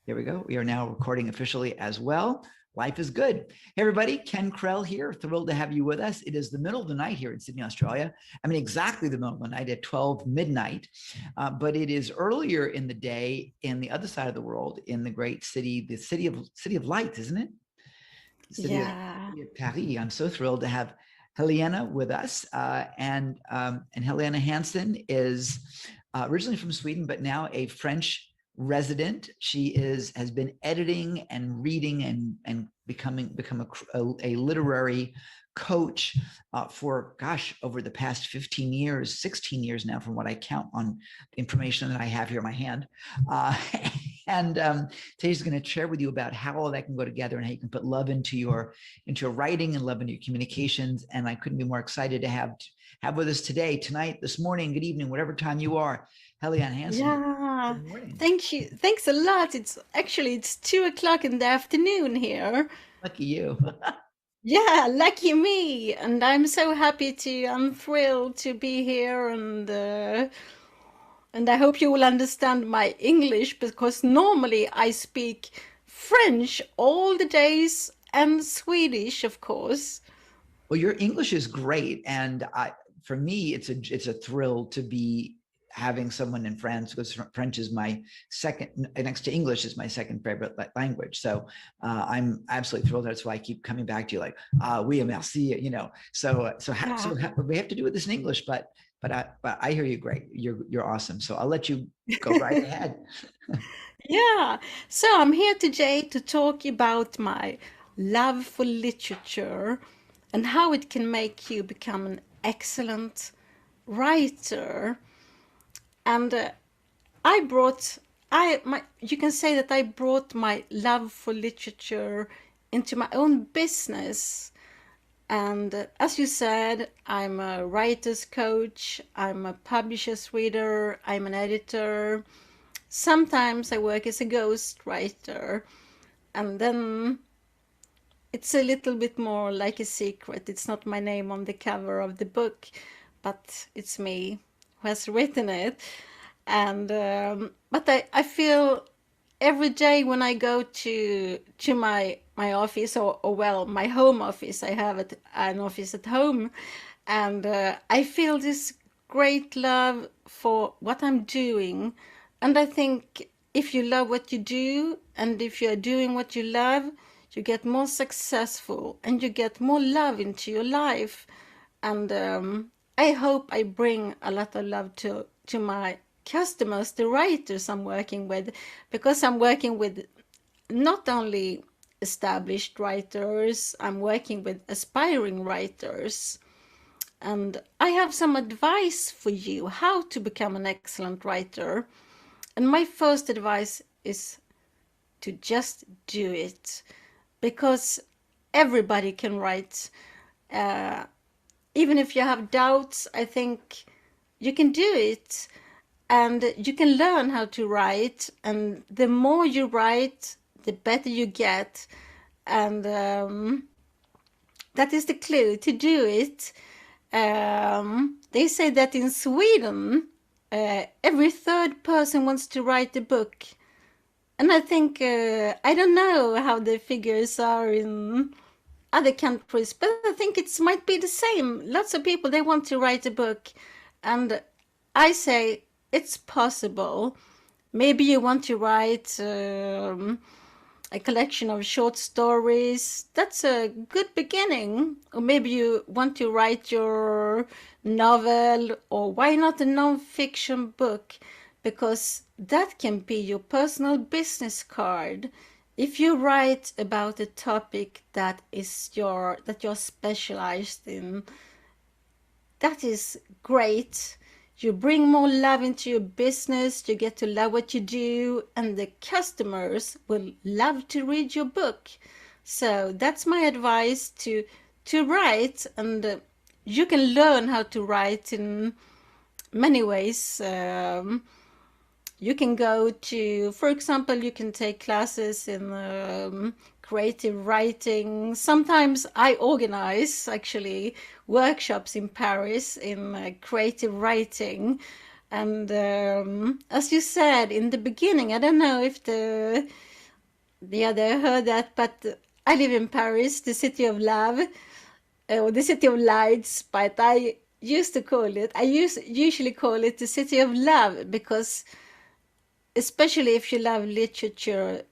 There we go. We are now recording officially as well. Life is good. Hey, everybody. Ken Krell here. Thrilled to have you with us. It is the middle of the night here in Sydney, Australia. I mean, exactly the middle of the night at 12 midnight. But it is earlier in the day in the other side of the world, in the great city, the city of lights, isn't it? The Yeah. city of Paris. I'm so thrilled to have Helena with us. And Helena Hansen is originally from Sweden, but now a French resident. She has been editing and reading and become a literary coach for over the past 15 years, 16 years now, from what I count on the information that I have here in my hand. And today she's going to share with you about how all that can go together and how you can put love into your writing and love into your communications. And I couldn't be more excited to have with us today, tonight, this morning, good evening, whatever time you are, Helene Hansen. Yeah. Good morning. Thank you. Thanks a lot. It's 2 o'clock in the afternoon here. Lucky you. Yeah, lucky me. And I'm thrilled to be here and I hope you will understand my English because normally I speak French all the days and Swedish, of course. Well, your English is great, and for me, it's a thrill to be having someone in France, because French is my second, next to English, is my second favorite language. So I'm absolutely thrilled. That's why I keep coming back to you, like, oui, merci, Yeah. we have to do this in English, but I hear you great. You're awesome. So I'll let you go right ahead. Yeah, so I'm here today to talk about my love for literature and how it can make you become an excellent writer. And I brought, you can say that I brought my love for literature into my own business. And as you said, I'm a writer's coach, I'm a publisher's reader, I'm an editor. Sometimes I work as a ghost writer, and then it's a little bit more like a secret. It's not my name on the cover of the book, but it's me who has written it. And but I feel every day when I go to my office or well my home office. I have an office at home, and I feel this great love for what I'm doing. And I think if you love what you do and if you're doing what you love, you get more successful and you get more love into your life. And I hope I bring a lot of love to my customers, the writers I'm working with, because I'm working with not only established writers, I'm working with aspiring writers. And I have some advice for you how to become an excellent writer. And my first advice is to just do it, because everybody can write. Uh, Even if you have doubts, I think you can do it and you can learn how to write. And the more you write, the better you get. And that is the clue to do it. They say that in Sweden, every third person wants to write a book. And I think, I don't know how the figures are in other countries, but I think it might be the same. Lots of people, they want to write a book. And I say it's possible. Maybe you want to write a collection of short stories. That's a good beginning. Or maybe you want to write your novel, or why not a non-fiction book? Because that can be your personal business card. If you write about a topic that you're specialized in, that is great. You bring more love into your business, you get to love what you do, and the customers will love to read your book. So that's my advice to write, and you can learn how to write in many ways. You can go to, for example, you can take classes in creative writing. Sometimes I organize actually workshops in Paris in creative writing. And as you said in the beginning, I don't know if the other heard that, but I live in Paris, the city of love, or the city of lights, but usually call it the city of love because especially if you love literature,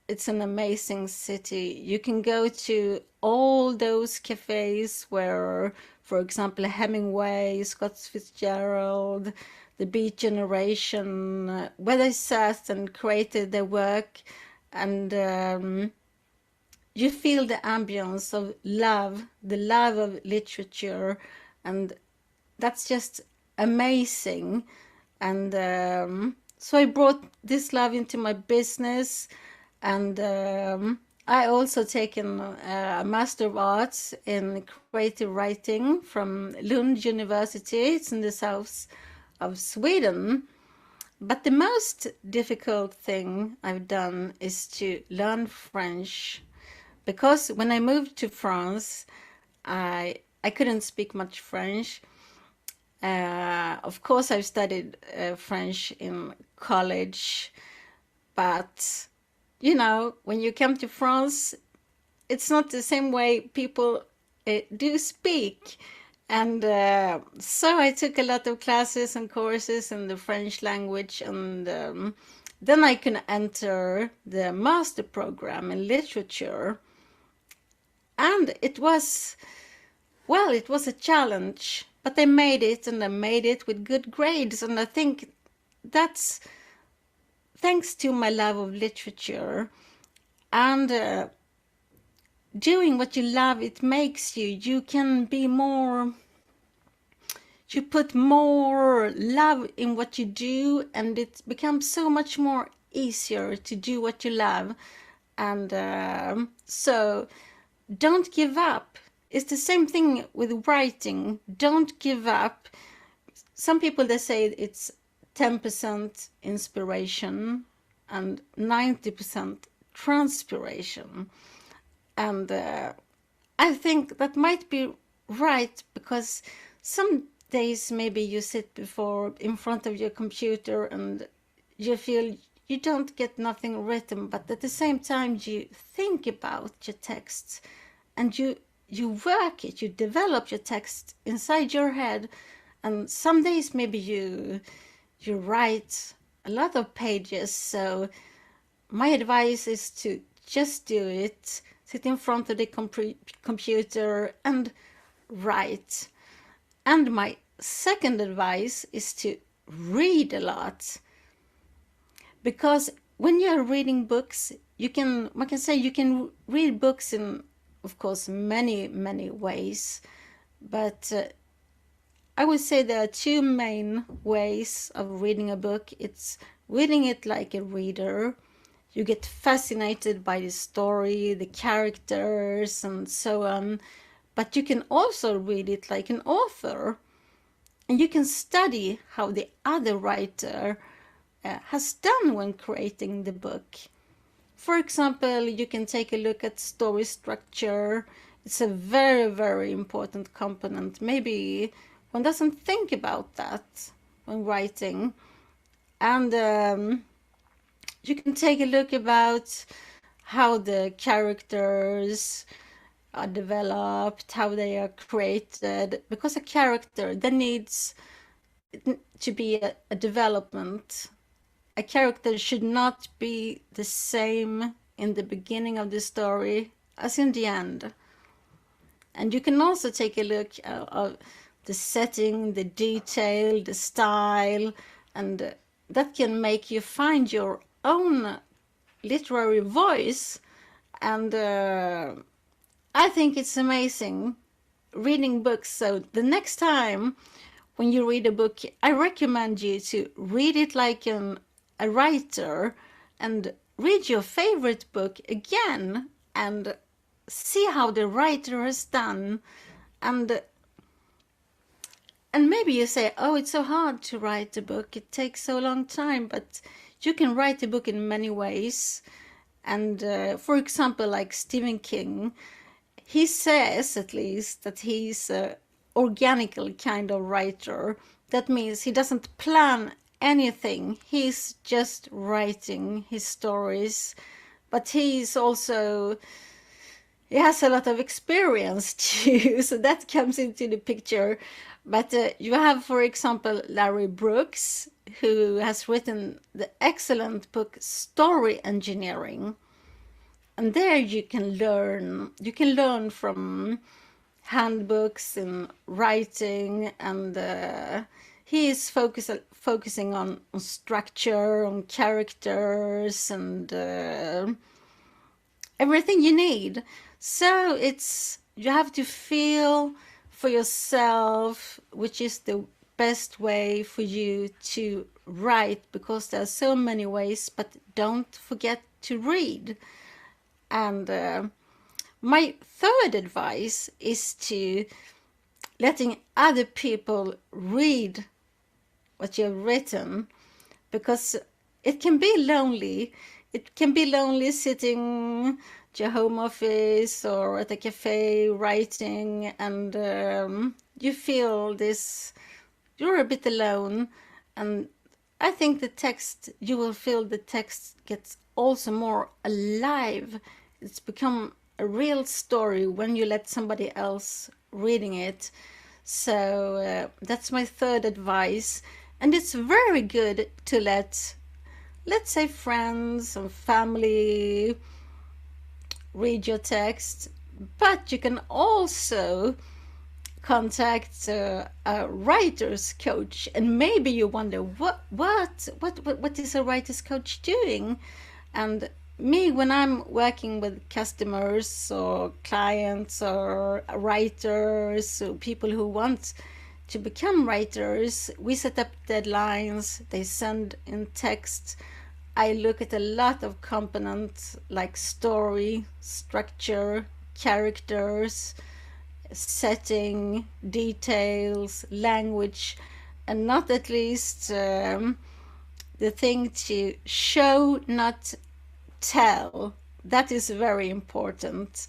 it's an amazing city. You can go to all those cafes where, for example, Hemingway, Scott Fitzgerald, the Beat Generation, where they sat and created their work, and you feel the ambience of love, the love of literature, and that's just amazing. And so I brought this love into my business, and I also taken a Master of Arts in creative writing from Lund University. It's in the south of Sweden. But the most difficult thing I've done is to learn French because when I moved to France, I couldn't speak much French. Of course, I've studied French in college, but you know, when you come to France, it's not the same way people do speak. And so I took a lot of classes and courses in the French language, and then I can enter the master program in literature. And it was, well, it was a challenge, but I made it, and I made it with good grades. And I think that's thanks to my love of literature. And doing what you love, it makes you can be more, you put more love in what you do, and it becomes so much more easier to do what you love. And so don't give up. It's the same thing with writing. Don't give up. Some people, they say it's 10% inspiration and 90% transpiration. And I think that might be right, because some days maybe you sit before in front of your computer and you feel you don't get nothing written, but at the same time you think about your text, and you work it, you develop your text inside your head. And some days maybe you write a lot of pages. So my advice is to just do it, sit in front of the computer and write. And my second advice is to read a lot, because when you're reading books, one can say you can read books in, of course, many ways, but I would say there are two main ways of reading a book. It's reading it like a reader. You get fascinated by the story, the characters, and so on. But you can also read it like an author, and you can study how the other writer has done when creating the book. For example, you can take a look at story structure. It's a very important component. Maybe one doesn't think about that when writing. And you can take a look about how the characters are developed, how they are created, because a character, there needs to be a development. A character should not be the same in the beginning of the story as in the end. And you can also take a look at the setting, the detail, the style, and that can make you find your own literary voice. And I think it's amazing reading books. So the next time when you read a book, I recommend you to read it like a writer, and read your favorite book again and see how the writer has done. And maybe you say, oh, it's so hard to write a book, it takes so long time, but you can write a book in many ways. And for example, like Stephen King, he says at least that he's a organical kind of writer, That means he doesn't plan anything. He's just writing his stories. But he's also, he has a lot of experience too, so that comes into the picture. But you have, for example, Larry Brooks, who has written the excellent book Story Engineering. And there you can learn from handbooks in writing, and he is focusing on structure, on characters, and everything you need. So you have to feel for yourself which is the best way for you to write, because there are so many ways, but don't forget to read. And my third advice is to letting other people read what you've written, because it can be lonely. It can be lonely sitting at your home office or at a cafe writing, and you feel this, you're a bit alone. And I think you will feel the text gets also more alive. It's become a real story when you let somebody else reading it. So that's my third advice. And it's very good to let's say, friends and family read your text, but you can also contact a writer's coach. And maybe you wonder, what is a writer's coach doing? And me, when I'm working with customers or clients or writers or people who want to become writers, we set up deadlines, they send in text. I look at a lot of components like story, structure, characters, setting, details, language, and not at least the thing to show, not tell. That is very important,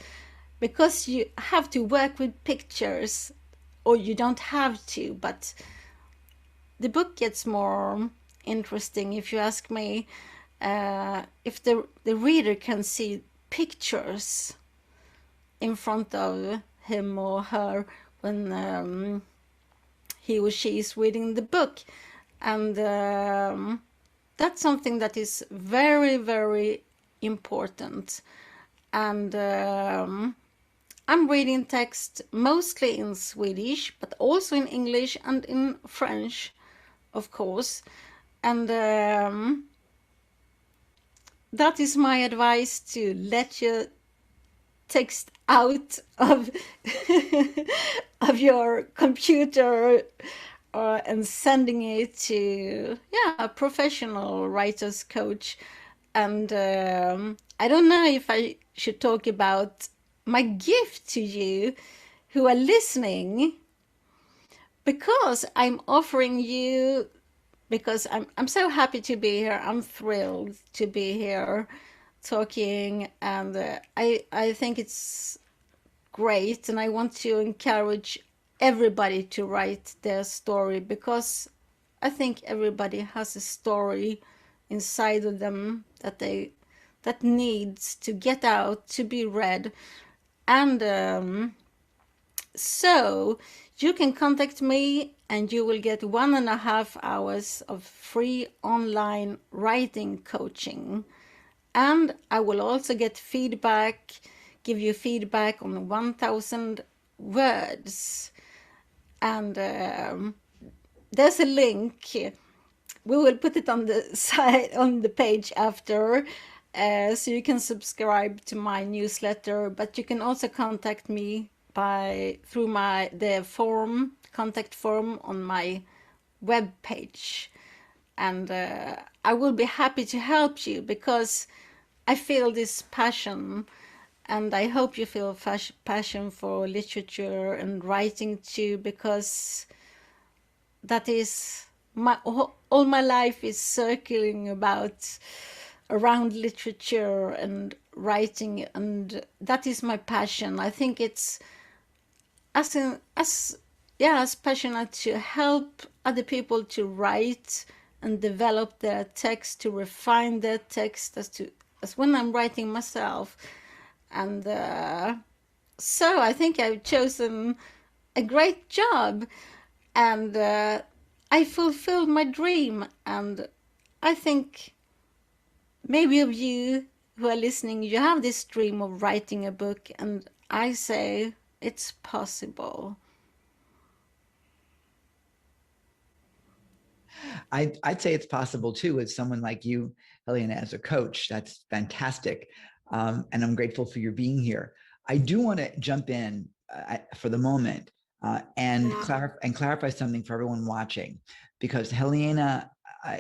because you have to work with pictures, or you don't have to, but the book gets more interesting, if you ask me, if the reader can see pictures in front of him or her when he or she is reading the book. And that's something that is very, very important. And I'm reading text mostly in Swedish, but also in English and in French, of course. And that is my advice, to let your text out of of your computer and sending it to a professional writer's coach. And I don't know if I should talk about my gift to you who are listening, because I'm offering you, because I'm so happy to be here. I'm thrilled to be here talking, and I think it's great, and I want to encourage everybody to write their story, because I think everybody has a story inside of them that needs to get out, to be read. And so you can contact me and you will get 1.5 hours of free online writing coaching. And I will also get feedback, give you feedback on 1,000 words. And there's a link. We will put it on the side, on the page after, so you can subscribe to my newsletter. But you can also contact me through the contact form on my web page. And I will be happy to help you, because I feel this passion, and I hope you feel passion for literature and writing too, because that is all my life is circling around literature and writing, and that is my passion. I think it's as yes, passionate to help other people to write and develop their text, to refine their text as when I'm writing myself. And so I think I've chosen a great job, and I fulfilled my dream. And I think maybe of you who are listening, you have this dream of writing a book, and I say it's possible. I'd say it's possible too with someone like you, Helena, as a coach. That's fantastic. And I'm grateful for your being here. I do want to jump in for the moment and clarify something for everyone watching, because Helena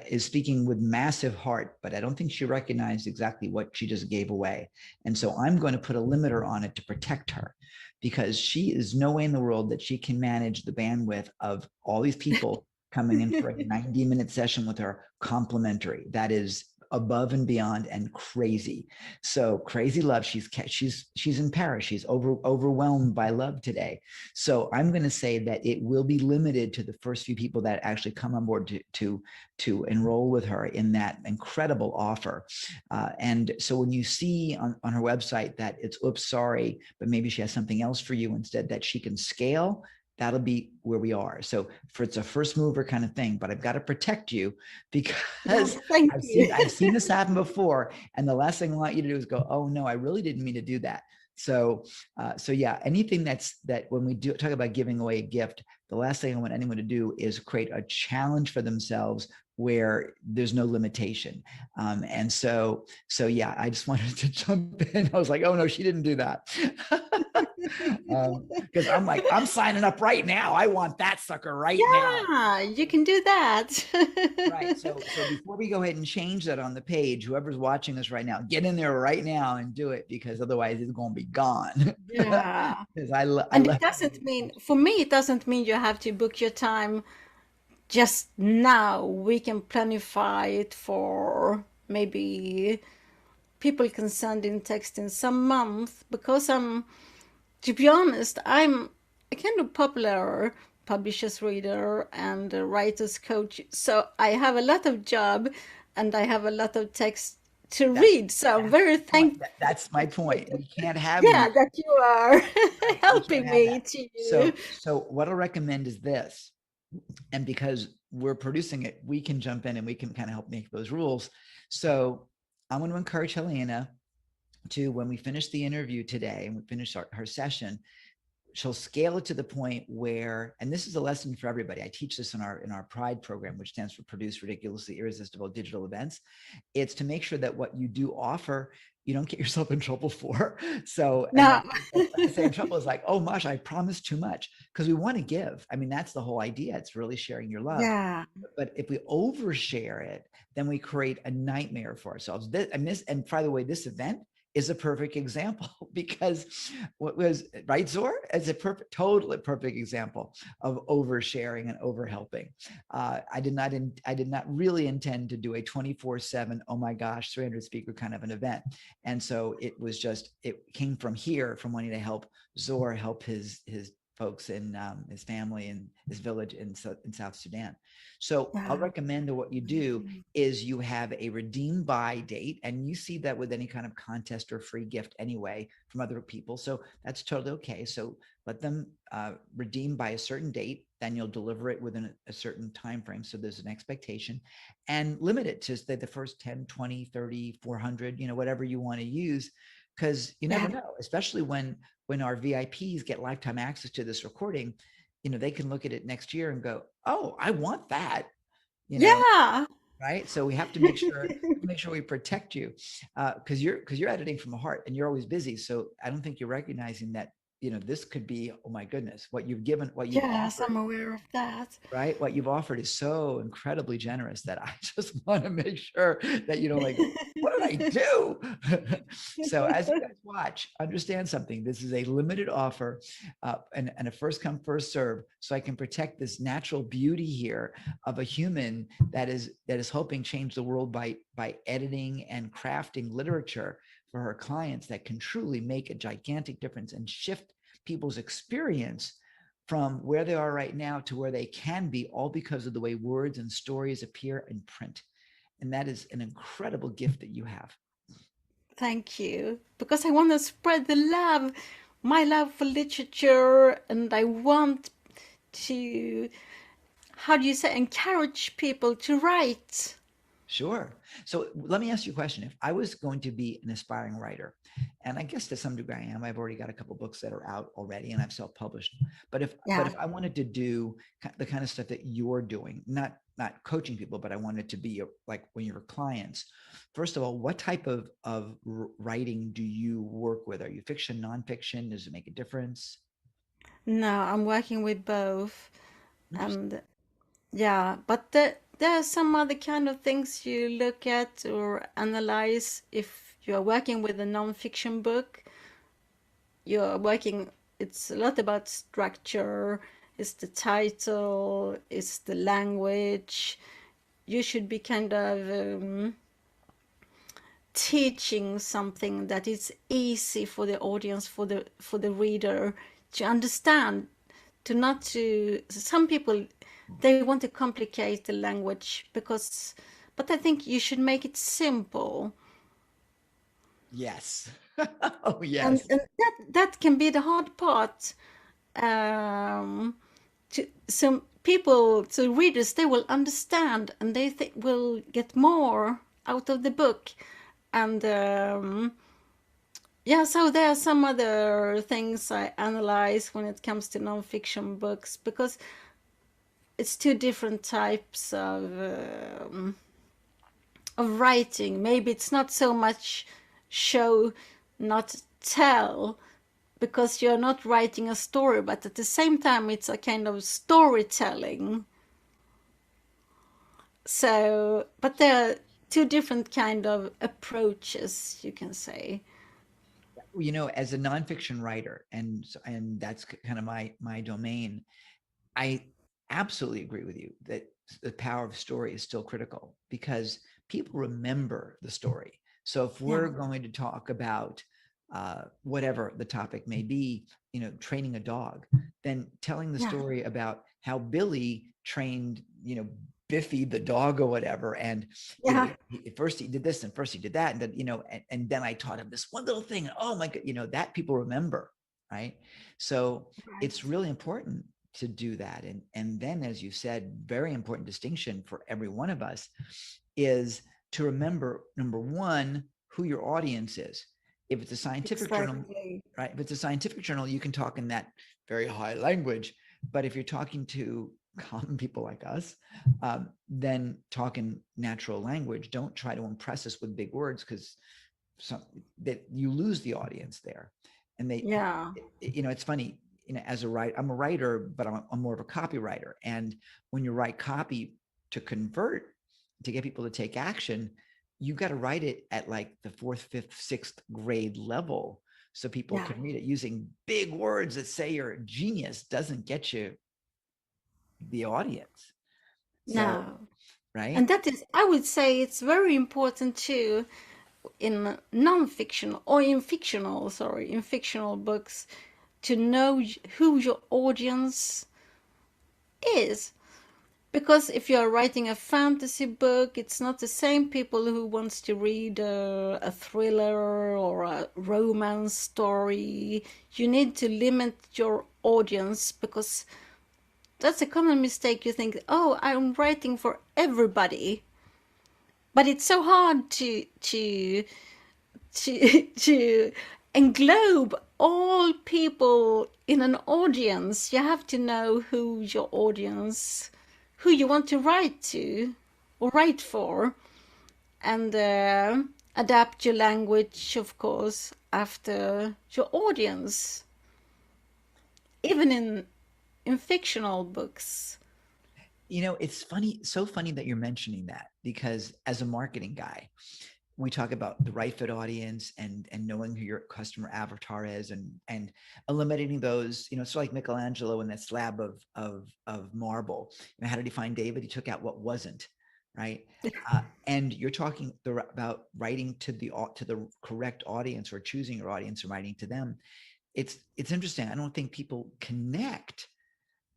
is speaking with massive heart, but I don't think she recognized exactly what she just gave away. And so I'm going to put a limiter on it to protect her, because she is no way in the world that she can manage the bandwidth of all these people coming in for a 90-minute session with her complimentary. That is above and beyond and crazy. So crazy love. She's in Paris. She's overwhelmed by love today. So I'm going to say that it will be limited to the first few people that actually come on board to enroll with her in that incredible offer. And so when you see on her website that it's, oops, sorry, but maybe she has something else for you instead that she can scale, that'll be where we are. So it's a first mover kind of thing, but I've got to protect you because Thank you. I've seen this happen before. And the last thing I want you to do is go, oh no, I really didn't mean to do that. So yeah, anything that when we do talk about giving away a gift, the last thing I want anyone to do is create a challenge for themselves where there's no limitation. And so yeah, I just wanted to jump in. I was like, oh no, she didn't do that. Because I'm like, I'm signing up right now. I want that sucker right now. Yeah, you can do that. Right. So before we go ahead and change that on the page, whoever's watching us right now, get in there right now and do it, because otherwise it's going to be gone. Yeah. Because I And it left. doesn't mean, for me, it doesn't mean you have to book your time just now. We can planify it for maybe people can send in text in some month, because to be honest, I'm a kind of popular publishers reader and a writer's coach. So I have a lot of job and I have a lot of text to That's read. So I'm very thankful. that's my point. We can't have you. Yeah, that you are Right. We can't helping have me that. to. So what I'll recommend is this. And because we're producing it, we can jump in and we can kind of help make those rules. So I'm going to encourage Helena to, when we finish the interview today and we finish her session, she'll scale it to the point where, and this is a lesson for everybody. I teach this in our Pride program, which stands for Produce Ridiculously Irresistible Digital Events. It's to make sure that what you do offer, you don't get yourself in trouble for. So, and No. when I say in trouble is like, oh, Mosh, I promised too much, because we want to give. I mean, that's the whole idea. It's really sharing your love. Yeah. But if we overshare it, then we create a nightmare for ourselves. And by the way, this event is a perfect example, because what was right, Zor? It's a totally perfect example of oversharing and overhelping. I did not really intend to do a 24/7, oh my gosh, 300 speaker kind of an event. And so it came from here, from wanting to help Zor help his folks in his family and his village in South Sudan. So I'll Yeah. recommend that what you do is you have a redeem by date, and you see that with any kind of contest or free gift anyway from other people. So that's totally okay. So let them redeem by a certain date, then you'll deliver it within a certain time frame. So there's an expectation, and limit it to say the first 10, 20, 30, 400, whatever you want to use, because you never Yeah. know, especially when our VIPs get lifetime access to this recording. They can look at it next year and go, oh, I want that, you know, Yeah. right? So we have to make sure we protect you, because you're editing from the heart and you're always busy. So I don't think you're recognizing that, this could be, oh my goodness, what you've given, what you've Yes, offered, I'm aware of that. right? What you've offered is so incredibly generous that I just want to make sure that you don't like, what did I do? So as you guys watch, understand something. This is a limited offer, and a first come, first serve. So I can protect this natural beauty here of a human that is helping change the world by editing and crafting literature for her clients that can truly make a gigantic difference and shift people's experience from where they are right now to where they can be, all because of the way words and stories appear in print. And that is an incredible gift that you have. Thank you. Because I want to spread the love, my love for literature, and I want to, how do you say, encourage people to write. Sure. So let me ask you a question. If I was going to be an aspiring writer, and I guess to some degree I am, I've already got a couple books that are out already and I've self-published. But Yeah. if I wanted to do the kind of stuff that you're doing, not coaching people, but I wanted to be like when you're clients, first of all, what type of writing do you work with? Are you fiction, nonfiction? Does it make a difference? No, I'm working with both. Interesting. And yeah, but there are some other kind of things you look at or analyze if you're working with a non-fiction book. You're working, it's a lot about structure, it's the title, it's the language. You should be kind of teaching something that is easy for the audience, for the reader to understand, to not to some people they want to complicate the language because, but I think you should make it simple. Yes. Oh, And yes. that can be the hard part. um to some people, to readers, they will understand and they will get more out of the book. And yeah, so there are some other things I analyze when it comes to nonfiction books because it's two different types of writing. Maybe it's not so much show, not tell, because you're not writing a story, but at the same time, it's a kind of storytelling. So, but there are two different kind of approaches, you can say. You know, as a nonfiction writer, and that's kind of my domain, I absolutely agree with you that the power of story is still critical because people remember the story. So if Yeah, we're going to talk about whatever the topic may be, you know, training a dog, then telling the yeah, story about how Billy trained, you know, Biffy the dog or whatever, and you know, yeah. first he did this and first he did that, and then you know, and then I taught him this one little thing. And oh my god, you know, that people remember, right? So Right. it's really important to do that. And then, as you said, very important distinction for every one of us is to remember, number one, who your audience is. If it's a scientific journal, Exactly. right? If it's a scientific journal, you can talk in that very high language. But if you're talking to common people like us, then talk in natural language. Don't try to impress us with big words because that you lose the audience there. And Yeah, you know, it's funny, you know, as a writer, I'm a writer, but I'm more of a copywriter. And when you write copy to convert, to get people to take action, you got to write it at like the fourth, fifth, sixth grade level so people yeah. can read it. Using big words that say you're a genius doesn't get you the audience. So, No. And right? that is, I would say it's very important too in non-fiction or in fictional, sorry, in fictional books to know who your audience is. Because if you're writing a fantasy book, it's not the same people who wants to read a thriller or a romance story. You need to limit your audience because that's a common mistake. You think, oh, I'm writing for everybody, but it's so hard to englobe all people in an audience. You have to know who your audience, who you want to write to or write for, and adapt your language, of course, after your audience. Even in fictional books. You know, it's funny, so funny that you're mentioning that because as a marketing guy, we talk about the right fit audience and knowing who your customer avatar is and eliminating those, you know, it's like Michelangelo and that slab of marble. You know, how did he find David? He took out what wasn't, right? And you're talking about writing to the correct audience or choosing your audience and writing to them. It's interesting. I don't think people connect.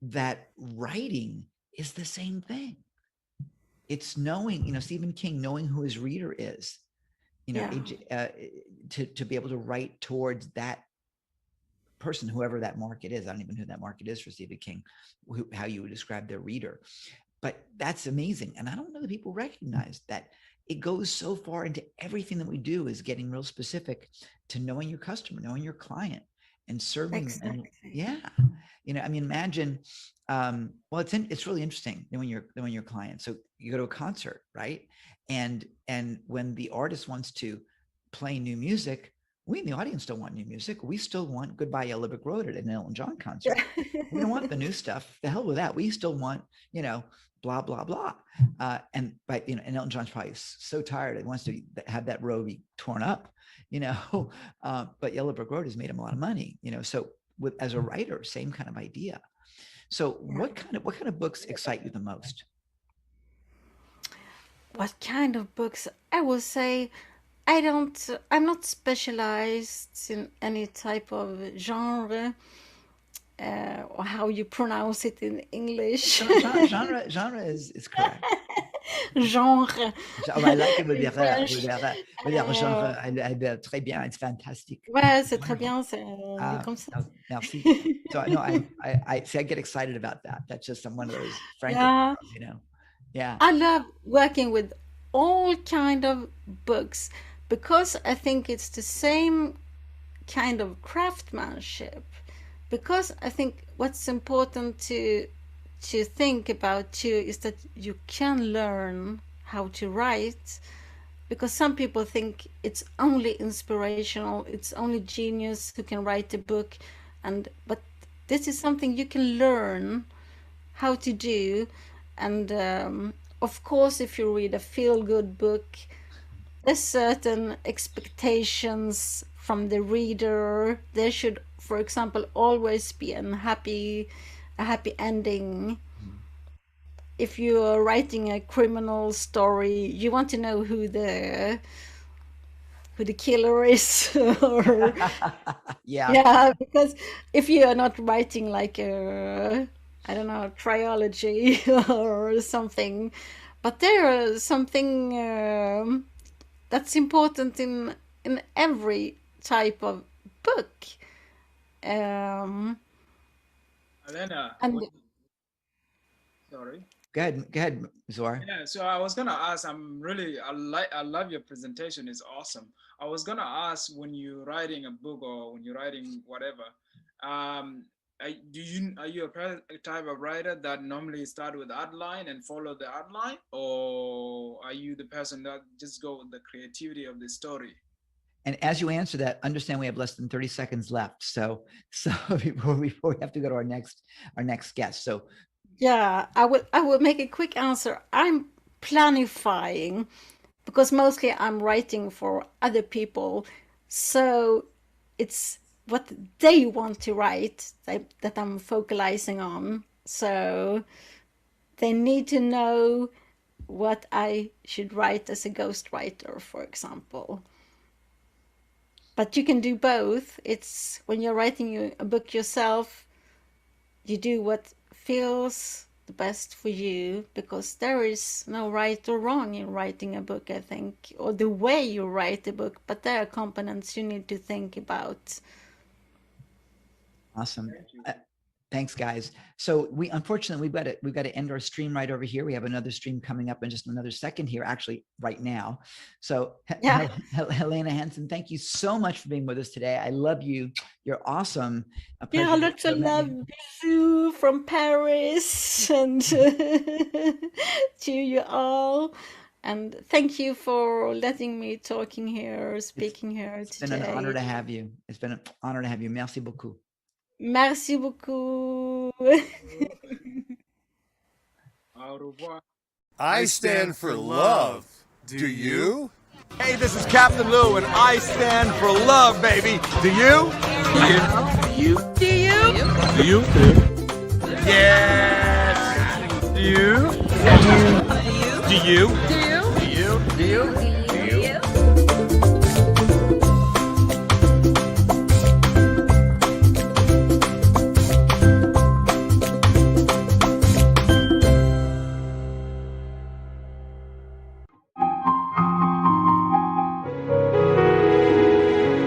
that writing is the same thing. It's knowing, Stephen King, knowing who his reader is, Yeah, to be able to write towards that person, whoever that market is. I don't even know who that market is for Stephen King, how you would describe their reader. But that's amazing. And I don't know that people recognize that it goes so far into everything that we do, is getting real specific to knowing your customer, knowing your client, and serving. exactly. And yeah, imagine, well, it's really interesting knowing your client. So you go to a concert, right? And when the artist wants to play new music, we in the audience don't want new music. We still want Goodbye Yellow Brick Road at an Elton John concert. We don't want the new stuff. The hell with that. We still want, blah, blah, blah. And Elton John's probably so tired. He wants to have that road be torn up, but Yellow Brick Road has made him a lot of money, so as a writer, same kind of idea. So what kind of books excite you the most? What kind of books? I will say I'm not specialized in any type of genre, or how you pronounce it in English. Genre is correct. Genre. Oh, I like it with in French. genre. Très bien. It's fantastic. Ouais, c'est très Wonderful. bien, c'est comme ça. Merci. So no, I see. I get excited about that. That's just one of those Yeah, Frankophones. Yeah. I love working with all kind of books because I think it's the same kind of craftsmanship. Because I think what's important to think about too is that you can learn how to write, because some people think it's only inspirational, it's only genius who can write a book, but this is something you can learn how to do. And of course, if you read a feel-good book, there's certain expectations from the reader. There should, for example, always be a happy ending. If you are writing a criminal story, you want to know who the killer is, or Yeah. yeah, because if you are not writing like a, I don't know, trilogy or something, but there is something that's important in every type of book. Um, Elena, and sorry. Go ahead, Zora. Yeah, so I was gonna ask, I love your presentation, it's awesome. I was gonna ask, when you're writing a book or when you're writing whatever, are you a type of writer that normally start with outline and follow the outline, or are you the person that just go with the creativity of the story? And as you answer that, understand we have less than 30 seconds left. So before we have to go to our next guest. So yeah, I will make a quick answer. I'm planifying because mostly I'm writing for other people, so it's what they want to write that I'm focalizing on. So they need to know what I should write as a ghostwriter, for example. But you can do both. It's when you're writing a book yourself, you do what feels the best for you, because there is no right or wrong in writing a book, I think, or the way you write a book, but there are components you need to think about. awesome. Thank you. Thanks, guys. So unfortunately we've got to end our stream right over here. We have another stream coming up in just another second here, actually right now. So Yeah. Helena Hansen, thank you so much for being with us today. I love you. You're awesome. A Yeah, pleasure lots to of have met love, you. bisous from Paris, and to you all. And thank you for letting me speaking here It's been an honor to today. have you. It's been an honor to have you. Merci beaucoup. Merci beaucoup. Au revoir. I stand for love. Do you? Hey, this is Captain Lou, and I stand for love, baby. Do you? Do you? Yes. Do you? Do you? Do you? Do you? Do you?